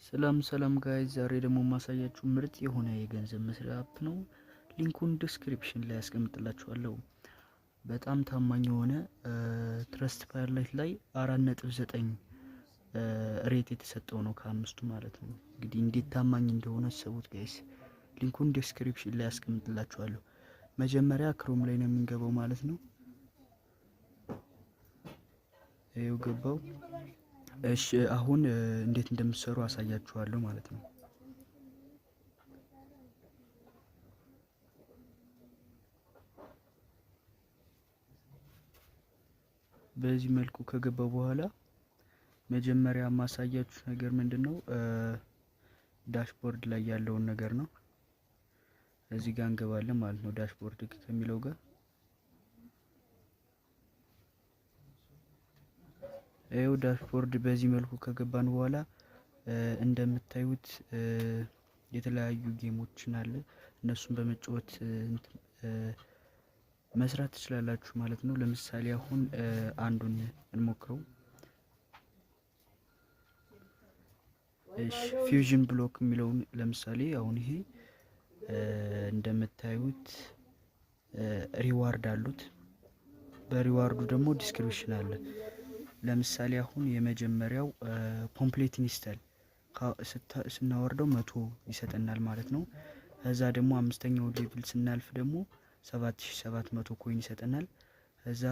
ሰላም ጋይዝ፣ ዛሬ ደግሞ ማሳያችሁ ምርጥ የሆነ የገንዘብ መስሪያ አፕ ነው። ሊንኩን ዲስክሪፕሽን ላይ ያስቀምጥላችኋለሁ። በጣም ታማኝ የሆነ ትረስት ፓይለት ላይ 4.9 ሬት የተሰጠው ነው ከአምስቱ ማለት ነው። እንግዲህ እንዴት ታማኝ እንደሆነ አስቡት ጋይስ። ሊንኩን ዲስክሪፕሽን ላይ ያስቀምጥላችኋለሁ። መጀመሪያ ክሮም ላይ ነው የምንገባው ማለት ነው። ይኸው ገባው። እሺ አሁን እንዴት እንደምትሰሩ አሳያችኋለሁ ማለት ነው። በዚህ መልኩ ከገባው በኋላ መጀመሪያ ማሳያችሁ ነገር ምንድነው ዳሽቦርድ ላይ ያለውን ነገር ነው። እዚህ ጋር እንገባለን ማለት ነው። ዳሽቦርድ ከሚለው ጋር ይኸው ዳሽቦርድ በዚህ መልኩ ከገባን በኋላ እንደምታዩት የተለያዩ ጌሞችን አለ። እነሱን በመጫወት መስራት ትችላላችሁ ማለት ነው። ለምሳሌ አሁን አንዱን እንሞክረው። እሺ ፊውዥን ብሎክ የሚለውን ለምሳሌ አሁን ይሄ እንደምታዩት ሪዋርድ አሉት። በሪዋርዱ ደግሞ ዲስክሪፕሽን አለ። ለምሳሌ አሁን የመጀመሪያው ኮምፕሌት ኢንስታል ስናወርደው 100 ይሰጠናል ማለት ነው። ከዛ ደግሞ አምስተኛው ሌቭል ስናልፍ ደግሞ 7700 ኮይን ይሰጠናል። ከዛ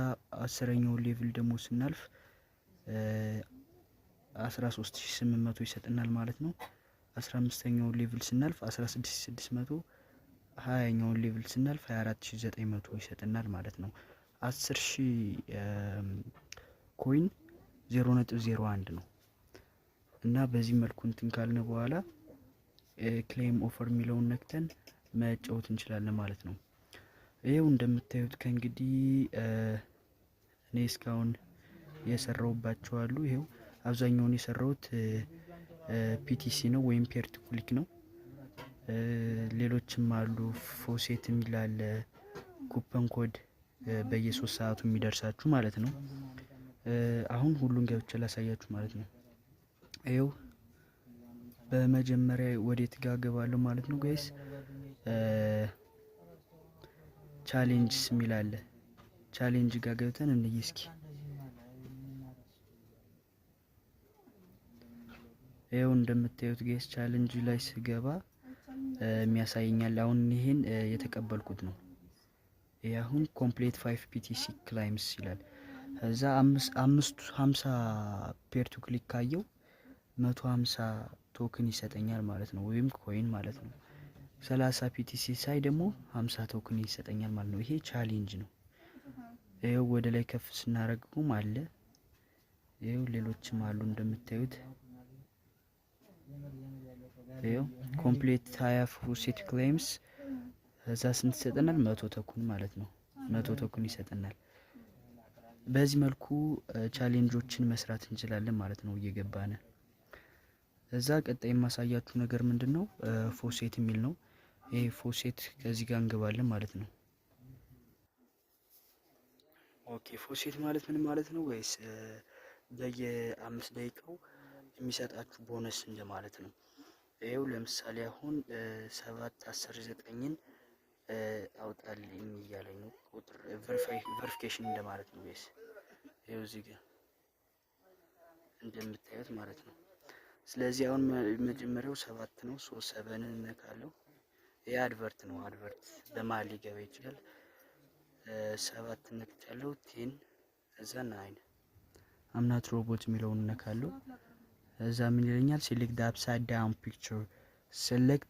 10ኛው ሌቭል ደግሞ ስናልፍ 13800 ይሰጠናል ማለት ነው። 15ኛው ሌቭል ስናልፍ 16600፣ 20ኛው ሌቭል ስናልፍ 24900 ይሰጠናል ማለት ነው። 10000 ኮይን 0.01 ነው እና በዚህ መልኩ እንትን ካልነ በኋላ ክሌም ኦፈር የሚለውን ነክተን መጫወት እንችላለን ማለት ነው። ይሄው እንደምታዩት ከእንግዲህ እኔ እስካሁን የሰራውባቸው አሉ። ይሄው አብዛኛውን የሰራውት ፒቲሲ ነው ወይም ፔር ቱ ክሊክ ነው። ሌሎችም አሉ። ፎሴት የሚል አለ፣ ኩፐን ኮድ በየ3 ሰዓቱ የሚደርሳችሁ ማለት ነው። አሁን ሁሉን ገብቼ ላሳያችሁ ማለት ነው። ይኸው በመጀመሪያ ወዴት ጋር ገባለሁ ማለት ነው ጋይስ። ቻሌንጅስ የሚል አለ። ቻሌንጅ ጋር ገብተን እንይ እስኪ። ይኸው እንደምታዩት ጋይስ ቻሌንጅ ላይ ስገባ የሚያሳየኛል። አሁን ይሄን የተቀበልኩት ነው። ይሄ አሁን ኮምፕሌት 5 ፒቲሲ ክላይምስ ይላል። እዛ 50 ፔር ቱ ክሊክ ካየው 150 ቶክን ይሰጠኛል ማለት ነው፣ ወይም ኮይን ማለት ነው። 30 ፒቲሲ ሳይ ደግሞ 50 ቶክን ይሰጠኛል ማለት ነው። ይሄ ቻሌንጅ ነው። ይሄው ወደ ላይ ከፍ ስናረግም አለ። ይሄው ሌሎችም አሉ እንደምታዩት። ይሄው ኮምፕሌት 20 ፎሴት ክሌምስ እዛ ስንት ይሰጠናል? 100 ቶክን ማለት ነው። 100 ቶክን ይሰጠናል። በዚህ መልኩ ቻሌንጆችን መስራት እንችላለን ማለት ነው እየገባን። እዛ ቀጣይ የማሳያችሁ ነገር ምንድነው ፎሴት የሚል ነው። ይሄ ፎሴት ከዚህ ጋር እንገባለን ማለት ነው። ኦኬ ፎሴት ማለት ምን ማለት ነው ወይስ በየ5 ደቂቃው የሚሰጣችሁ ቦነስ እንደማለት ነው። ይሄው ለምሳሌ አሁን 7 10 9ን አውጣልኝ እያለኝ ነው። ቁጥር ቬሪፊኬሽን እንደማለት ነው ወይስ ይሄው እዚህ ጋር እንደምታዩት ማለት ነው። ስለዚህ አሁን መጀመሪያው 7 ነው። 7ን እነካለሁ። ይሄ አድቨርት ነው። አድቨርት በመሀል ሊገባ ይችላል። 7 ነክቻለሁ። 10 እዛ 9 አምናት ሮቦት የሚለውን እነካለሁ። እዛ ምን ይለኛል? ሴሌክት the upside down picture, select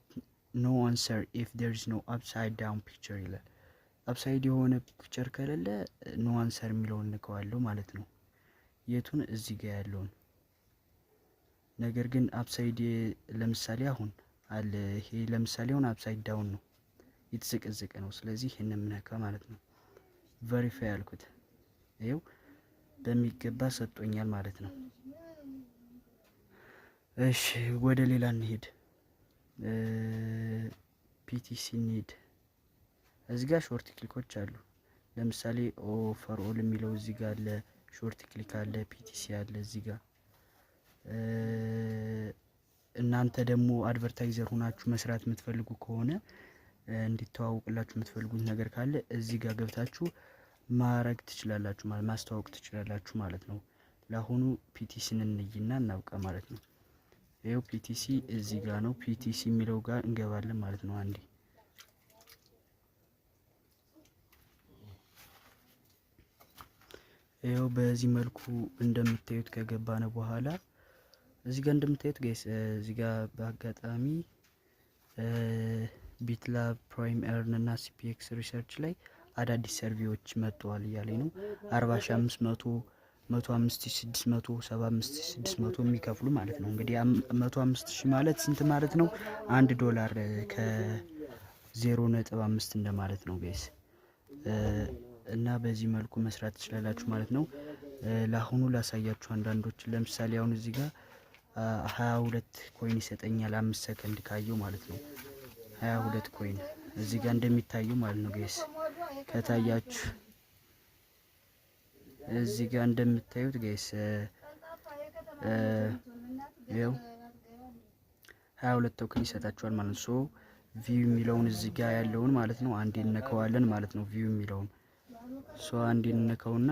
no answer if there is no upside down picture ይላል። አፕሳይድ የሆነ ፒክቸር ከሌለ ኖ አንሰር የሚለውን እንከዋለሁ ማለት ነው። የቱን? እዚህ ጋር ያለውን። ነገር ግን አፕሳይድ ለምሳሌ አሁን አለ። ይሄ ለምሳሌ አሁን አፕሳይድ ዳውን ነው፣ የተዘቀዘቀ ነው። ስለዚህ ይሄን ምነካ ማለት ነው። ቬሪፋይ አልኩት። ይሄው በሚገባ ሰጥቶኛል ማለት ነው። እሺ ወደ ሌላ እንሄድ። ፒቲሲ እንሄድ። እዚህ ጋር ሾርት ክሊኮች አሉ። ለምሳሌ ኦፈር ኦል የሚለው እዚህ ጋር አለ። ሾርት ክሊክ አለ። ፒቲሲ አለ እዚህ ጋር። እናንተ ደግሞ አድቨርታይዘር ሆናችሁ መስራት የምትፈልጉ ከሆነ እንዲተዋወቅላችሁ የምትፈልጉት ነገር ካለ እዚህ ጋር ገብታችሁ ማድረግ ትችላላችሁ ማለት ማስተዋወቅ ትችላላችሁ ማለት ነው። ለአሁኑ ፒቲሲን እንይና እናውቃ ማለት ነው። ይኸው ፒቲሲ እዚህ ጋር ነው። ፒቲሲ የሚለው ጋር እንገባለን ማለት ነው። አንዴ ይኸው በዚህ መልኩ እንደምታዩት ከገባነ በኋላ እዚህ ጋር እንደምታዩት ጋይስ እዚህ ጋር በአጋጣሚ ቢትላብ ፕራይም ኤርን እና ሲፒኤክስ ሪሰርች ላይ አዳዲስ ሰርቪዎች መጥተዋል እያለኝ ነው። 40500 105600 75600 የሚከፍሉ ማለት ነው። እንግዲህ 105000 ማለት ስንት ማለት ነው? $1 ከ0.5 እንደማለት ነው ጋይስ። እና በዚህ መልኩ መስራት ትችላላችሁ ማለት ነው። ለአሁኑ ላሳያችሁ አንዳንዶች። ለምሳሌ አሁን እዚህ ጋር 22 ኮይን ይሰጠኛል 5 ሰከንድ ካየው ማለት ነው። 22 ኮይን እዚህ ጋር እንደሚታየው ማለት ነው ጋይስ። ከታያችሁ እዚህ ጋር እንደምታዩት ጋይስ ይኸው 22 ቶክን ይሰጣችኋል ማለት ነው። ሶ ቪው የሚለውን እዚህ ጋር ያለውን ማለት ነው አንዴ እንነካዋለን ማለት ነው። ቪው የሚለውን ሶ አንዴ እንነካውና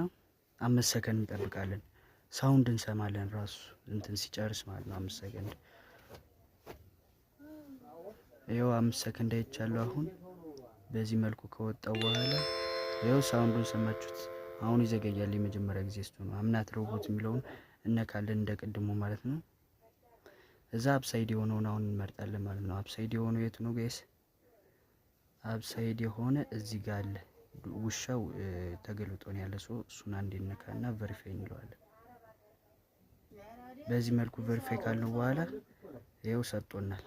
5 ሰከንድ እንጠብቃለን። ሳውንድ እንሰማለን ራሱ እንትን ሲጨርስ ማለት ነው። 5 ሰከንድ ይኸው 5 ሰከንድ አይቻለሁ። አሁን በዚህ መልኩ ከወጣው በኋላ ይኸው ሳውንዱን ሰማችሁት። አሁን ይዘገያል። የመጀመሪያ ጊዜ ነው። አምናት ሮቦት የሚለውን እነካለን እንደቀድሞ ማለት ነው። እዛ አፕሳይድ የሆነውን አሁን እንመርጣለን ማለት ነው። አፕሳይድ የሆነው የቱ ነው ጋይስ? አፕሳይድ የሆነ እዚህ ጋር አለ። ውሻው ተገልጦ ነው ያለ ሰው እሱን አንዴ እንነካና ቬሪፋይ እንለዋለን። በዚህ መልኩ ቬሪፋይ ካልነው በኋላ ይኸው ሰጥቶናል።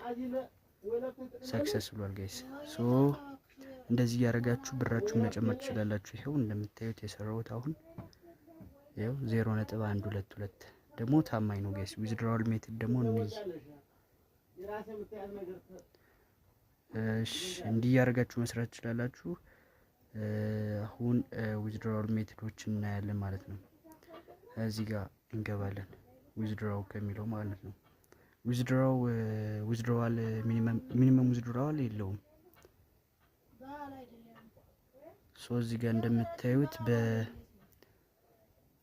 ሰክሰስ ብሏል ጋይስ። ሶ እንደዚህ ያደረጋችሁ ብራችሁን መጨመር ትችላላችሁ። ይሄው እንደምታዩት የሰራሁት አሁን ይሄው 0.122 ደግሞ ታማኝ ነው ጋይስ። ዊዝድራውል ሜትድ ደግሞ እንይ። እሺ እንዲህ ያደረጋችሁ መስራት ትችላላችሁ። አሁን ዊዝድራውል ሜትዶችን እናያለን ማለት ነው። እዚህ ጋር እንገባለን ዊዝድራው ከሚለው ማለት ነው። ዊዝድራዋል ሚኒመም ዊዝድራዋል የለውም። ሶ እዚህ ጋር እንደምታዩት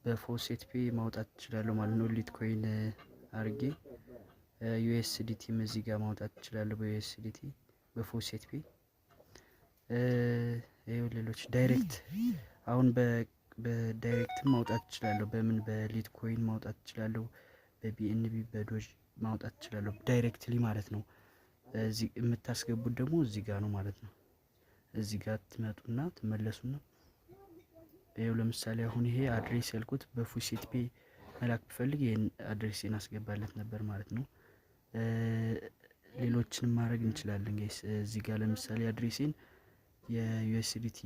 በፎሴት ፔ ማውጣት እችላለሁ ማለት ነው። ሊትኮይን አርጌ ዩኤስዲቲም እዚህ ጋር ማውጣት እችላለሁ በዩኤስዲቲ በፎሴት ፔ። ይኸው ሌሎች ዳይሬክት አሁን በዳይሬክት ማውጣት እችላለሁ። በምን በሊትኮይን ማውጣት እችላለሁ። በቢኤንቢ በዶጅ ማውጣት እችላለሁ ዳይሬክትሊ ማለት ነው። እዚህ የምታስገቡት ደግሞ እዚህ ጋር ነው ማለት ነው። እዚህ ጋር ትመጡና ትመለሱና ይኸው ለምሳሌ አሁን ይሄ አድሬስ ያልኩት በፎሴት ፔ መላክ ብፈልግ ይሄን አድሬስን አስገባለት ነበር ማለት ነው። ሌሎችንም ማድረግ እንችላለን ጋይስ። እዚህ ጋር ለምሳሌ አድሬሴን የዩኤስዲቲ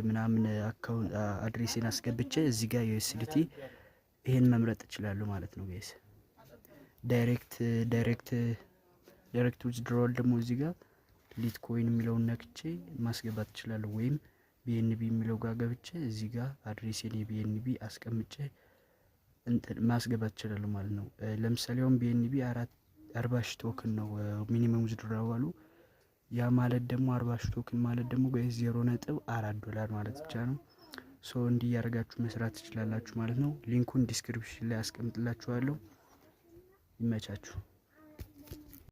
ምናምን አካውንት አድሬሴን አስገብቼ እዚህ ጋር ዩኤስዲቲ ይሄን መምረጥ እችላለሁ ማለት ነው ጋይስ። ዳይሬክት ዊዝድሮዋል ደግሞ እዚህ ጋር ሊትኮይን የሚለውን ነክቼ ማስገባት እችላለሁ። ወይም ቢኤንቢ የሚለው ጋር ገብቼ እዚህ ጋር አድሬሴን የቢኤንቢ አስቀምጬ ማስገባት እችላለሁ ማለት ነው። ለምሳሌ አሁን ቢኤንቢ 40,000 ቶክን ነው ሚኒመም ዊዝድሮዋሉ። ያ ማለት ደግሞ 40,000 ቶክን ማለት ደግሞ $0.4 ማለት ብቻ ነው። ሶ እንዲህ ያደርጋችሁ መስራት ትችላላችሁ ማለት ነው። ሊንኩን ዲስክሪፕሽን ላይ አስቀምጥላችኋለሁ። ይመቻችሁ።